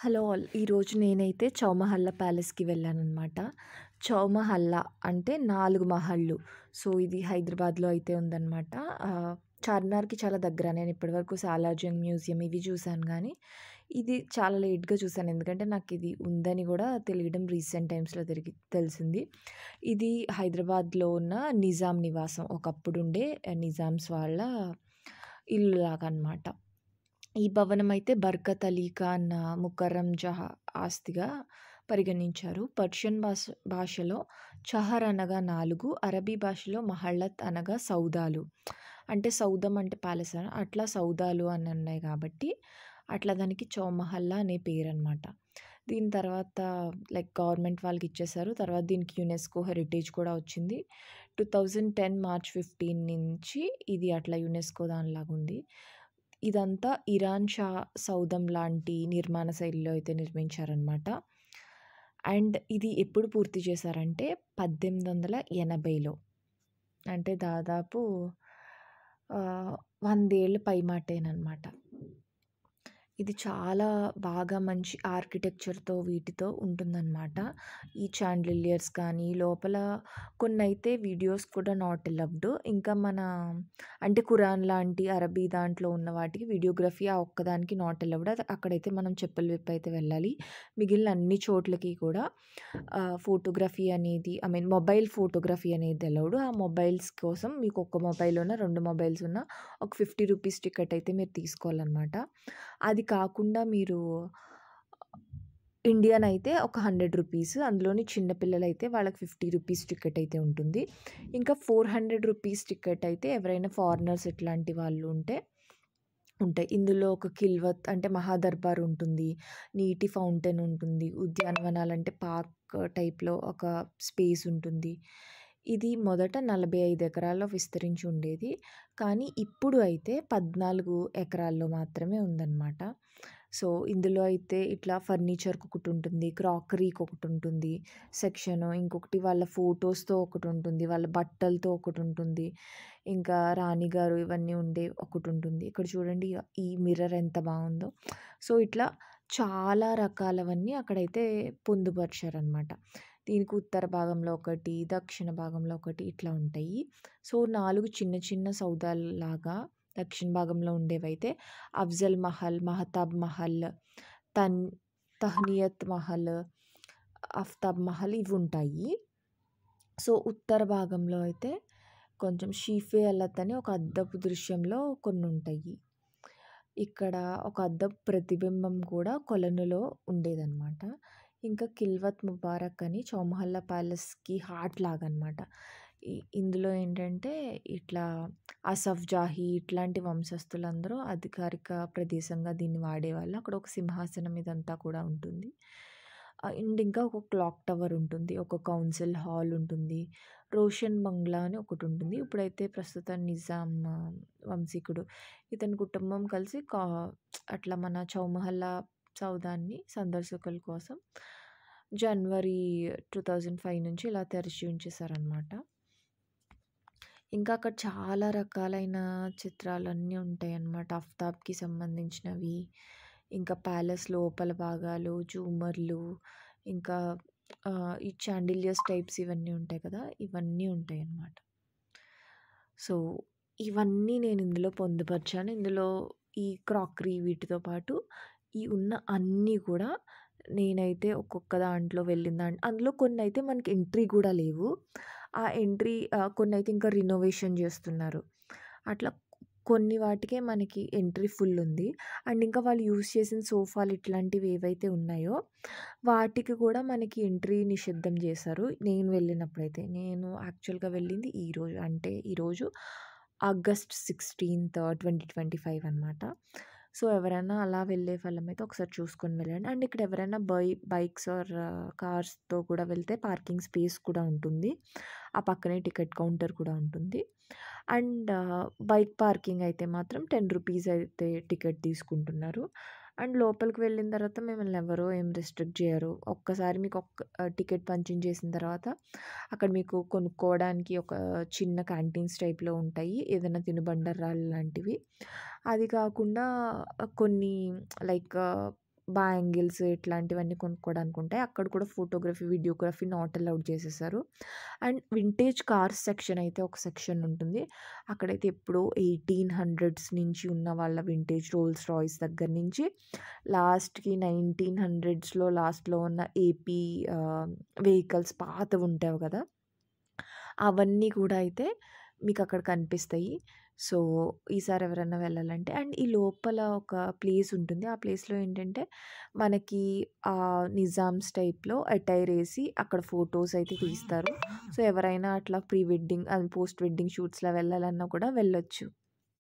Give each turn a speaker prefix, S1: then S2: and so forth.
S1: Hello all. ఈరోజు నేనైతే చౌమహల్లా ప్యాలెస్‌కి వెళ్ళాననమాట. చౌమహల్లా అంటే 4 మహల్లు. సో, ఇది హైదరాబాద్‌లో అయితే ఉందనమాట. చార్మినార్‌కి చాలా దగ్గర. నేను ఇప్పటివరకు సాలార్జంగ్ మ్యూజియం ఇవి చూసాను గానీ, ఇది చాలా లేట్‌గా చూసాను. ఎందుకంటే నాకిది ఉందని గూడా తెలియడం రీసెంట్ టైమ్స్‌లో తెలిసింది. ఇది హైదరాబాద్‌లో ఉన్న నిజాం నివాసం. ఒకప్పుడుండే నిజామ్స్ వాళ్ళ ఇల్లులాగా అనమాట. ఈ భవనమైతే బర్కత్ అలీ ఖాన్ ముకర్రం జహా ఆస్తిగా పరిగణించారు. పర్షియన్ భాషలో చహర్ అనగా 4, అరబీ భాషలో మహల్లత్ అనగా సౌదాలు. అంటే సౌదం అంటే ప్యాలెస్ అట్లా సౌదాలు అని ఉన్నాయి కాబట్టి అట్లా దానికి చౌమహల్లా అనే పేరనమాట. దీని తర్వాత గవర్నమెంట్ వాళ్ళకి ఇచ్చేసారు. తర్వాత దీనికి యునెస్కో హెరిటేజ్ కూడా వచ్చింది. 2010 మార్చ్ 15 నుంచి ఇది అట్లా యునెస్కో దానిలాగుంది. ఇదంతా ఇరాన్ షా సౌధం లాంటి నిర్మాణ శైలిలో అయితే నిర్మించారనమాట. అండ్ ఇది ఎప్పుడు పూర్తి చేశారంటే 1880లో. అంటే దాదాపు 100 ఏళ్ల పైమాటేననమాట. ఇది చాలా బాగా మంచి ఆర్కిటెక్చర్‌తో వీటితో ఉంటుందనమాట. ఈ చాండిలియర్స్ కానీ, లోపల కొన్నైతే వీడియోస్ కూడా నాట్ అలౌవ్డ్. ఇంకా అంటే ఖురాన్ లాంటి అరబీ దాంట్లో ఉన్న వాటికి వీడియోగ్రఫీ ఆ ఒక్కదానికి నాట్ అలౌవ్డ్. అక్కడైతే మనం చెప్పులు విప్పైతే వెళ్ళాలి. మిగిలిన అన్ని చోట్లకి కూడా ఫోటోగ్రఫీ అనేది మొబైల్ ఫోటోగ్రఫీ అనేది అలౌడ్. ఆ మొబైల్స్ కోసం మీకు ఒక్క మొబైల్ ఉన్నా, 2 మొబైల్స్ ఉన్నా ఒక ₹50 టికెట్ అయితే మీరు తీసుకోవాలనమాట. అది కాకుండా మీరు ఇండియన్ అయితే ఒక ₹100. అందులోని చిన్న పిల్లలైతే వాళ్ళకి ₹50 టికెట్ అయితే ఉంటుంది. ఇంకా ₹400 టికెట్ అయితే ఎవరైనా ఫారినర్స్ ఇట్లాంటి వాళ్ళు ఉంటే ఉంటాయి. ఇందులో ఒక కిల్వత్ అంటే మహాదర్బార్ ఉంటుంది. నీటి ఫౌంటైన్ ఉంటుంది. ఉద్యానవనాలంటే పార్క్ టైప్‌లో ఒక స్పేస్ ఉంటుంది. ఇది మొదట 45 ఎకరాల్లో విస్తరించి ఉండేది. కానీ ఇప్పుడు అయితే 14 ఎకరాల్లో మాత్రమే ఉందన్నమాట. సో, ఇందులో అయితే ఇట్లా ఫర్నిచర్‌కొకటుంటుంది. క్రాకరీకొకటుంటుంది సెక్షను. ఇంకొకటి వాళ్ళ ఫోటోస్‌తో ఒకటుంటుంది. వాళ్ళ బట్టలతో ఒకటుంటుంది. ఇంకా రాణిగారు ఇవన్నీ ఉండే ఒకటుంటుంది. ఇక్కడ చూడండి ఈ మిర్రర్ ఎంత బావుందో. సో, ఇట్లా చాలా రకాలవన్నీ అక్కడైతే పొందుపరిచారనమాట. దీనికి ఉత్తర భాగంలో ఒకటి, దక్షిణ భాగంలో ఒకటి ఇట్లా ఉంటాయి. సో, 4 చిన్న చిన్న సౌదాల్లాగా దక్షిణ భాగంలో ఉండేవైతే అఫ్జల్ మహల్, మహతాబ్ మహల్, తన్ తహ్నియత్ మహల్, ఆఫ్తాబ్ మహల్ ఇవుంటాయి. సో, ఉత్తర భాగంలో అయితే కొంచెం షీఫే అలత్ అని ఒక అద్దపు దృశ్యంలో కొన్నుంటాయి. ఇక్కడ ఒక అద్దపు ప్రతిబింబం కూడా కొలనులో ఉండేదనమాట. ఇంకా కిల్వత్ ముబారక్ అని చౌమహల్లా ప్యాలెస్‌కి హార్ట్ లాగనమాట. ఇందులో ఏంటంటే ఇట్లా అసఫ్ జాహీ ఇట్లాంటి వంశస్థులందరూ అధికారిక ప్రదేశంగా దీన్ని వాడేవాళ్ళు. అక్కడ ఒక సింహాసనం ఇదంతా కూడా ఉంటుంది. అండ్ ఇంకా ఒక క్లాక్ టవర్ ఉంటుంది. ఒక కౌన్సిల్ హాల్ ఉంటుంది. రోషన్ బంగ్లా అని ఒకటుంటుంది. ఇప్పుడైతే ప్రస్తుతం నిజాం వంశీకుడు ఇతని కుటుంబం కలిసి అట్లా మన చౌమహల్లా సౌదాన్ని సందర్శకుల కోసం జనవరి 2005 నుంచి ఇలా తెరిచి ఉంచేసారనమాట. ఇంకా అక్కడ చాలా రకాలైన చిత్రాలన్నీ ఉంటాయన్నమాట. ఆఫ్తాబ్‌కి సంబంధించినవి, ఇంకా ప్యాలెస్ లోపల భాగాలు, జూమర్లు, ఇంకా ఈ చాండిలియర్స్ టైప్స్ ఇవన్నీ ఉంటాయి కదా! ఇవన్నీ ఉంటాయన్నమాట. సో, ఇవన్నీ నేను ఇందులో పొందుపరిచాను. ఇందులో ఈ క్రాకరీ వీటితో పాటు ఈ ఉన్న అన్నీ కూడా నేనైతే ఒక్కొక్క దాంట్లో అందులో కొన్నైతే మనకి ఎంట్రీ కూడా లేవు. ఆ ఎంట్రీ కొన్నైతే ఇంకా రినోవేషన్ చేస్తున్నారు. అట్లా కొన్ని వాటికే మనకి ఎంట్రీ ఫుల్ ఉంది. అండ్ ఇంకా వాళ్ళు యూజ్ చేసిన సోఫాలు ఇట్లాంటివి ఏవైతే ఉన్నాయో వాటికి కూడా మనకి ఎంట్రీ నిషిద్ధం చేశారు. నేను వెళ్ళినప్పుడైతే. నేను యాక్చువల్‌గా వెళ్ళింది ఈరోజు. అంటే ఈరోజు ఆగస్ట్ 16థ్, 2025 అనమాట. సో, ఎవరైనా అలా వెళ్ళే వాళ్ళమైతే ఒకసారి చూసుకొని వెళ్ళండి. అండ్ ఇక్కడ ఎవరైనా బైక్స్ ఆర్ కార్స్‌తో కూడా వెళ్తే పార్కింగ్ స్పేస్ కూడా ఉంటుంది. ఆ పక్కనే టికెట్ కౌంటర్ కూడా ఉంటుంది. అండ్ బైక్ పార్కింగ్ అయితే మాత్రం ₹10 అయితే టికెట్ తీసుకుంటున్నారు. అండ్ లోపలికి వెళ్ళిన తర్వాత మిమ్మల్ని ఎవరు ఏం రిస్ట్రిక్ట్ చేయరు. ఒక్కసారి మీకు టికెట్ పంచింగ్ చేసిన తర్వాత అక్కడ మీకు కొనుక్కోవడానికి ఒక చిన్న క్యాంటీన్స్ టైప్‌లో ఉంటాయి. ఏదైనా తినుబండారాలు లాంటివి. అది కాకుండా కొన్ని లైక్ బ్యాంగిల్స్ ఇట్లాంటివన్నీ కొనుక్కోవడానికి ఉంటాయి. అక్కడ కూడా ఫోటోగ్రఫీ, వీడియోగ్రఫీ నాట్ అలౌడ్ చేసేసారు. అండ్ వింటేజ్ కార్స్ సెక్షన్ అయితే ఒక సెక్షన్ ఉంటుంది. అక్కడైతే ఎప్పుడో 1800s నుంచి ఉన్న వాళ్ళ వింటేజ్ రోల్స్ రాయ్స్ దగ్గర నుంచి లాస్ట్‌కి 1900స్‌లో లాస్ట్‌లో ఉన్న ఏపీ వెహికల్స్ పాతవి ఉంటాయి కదా! అవన్నీ కూడా అయితే మీకక్కడ కనిపిస్తాయి. సో, ఈసారి ఎవరన్నా వెళ్ళాలంటే అండ్ ఈ లోపల ఒక ప్లేస్ ఉంటుంది. ఆ ప్లేస్‌లో ఏంటంటే మనకి నిజామ్స్ టైప్‌లో అటైర్ ఏసి అక్కడ ఫోటోస్ అయితే తీస్తారు. సో, ఎవరైనా అట్లా pre wedding and post wedding షూట్స్‌లా వెళ్ళాలన్నా కూడా వెళ్ళొచ్చు.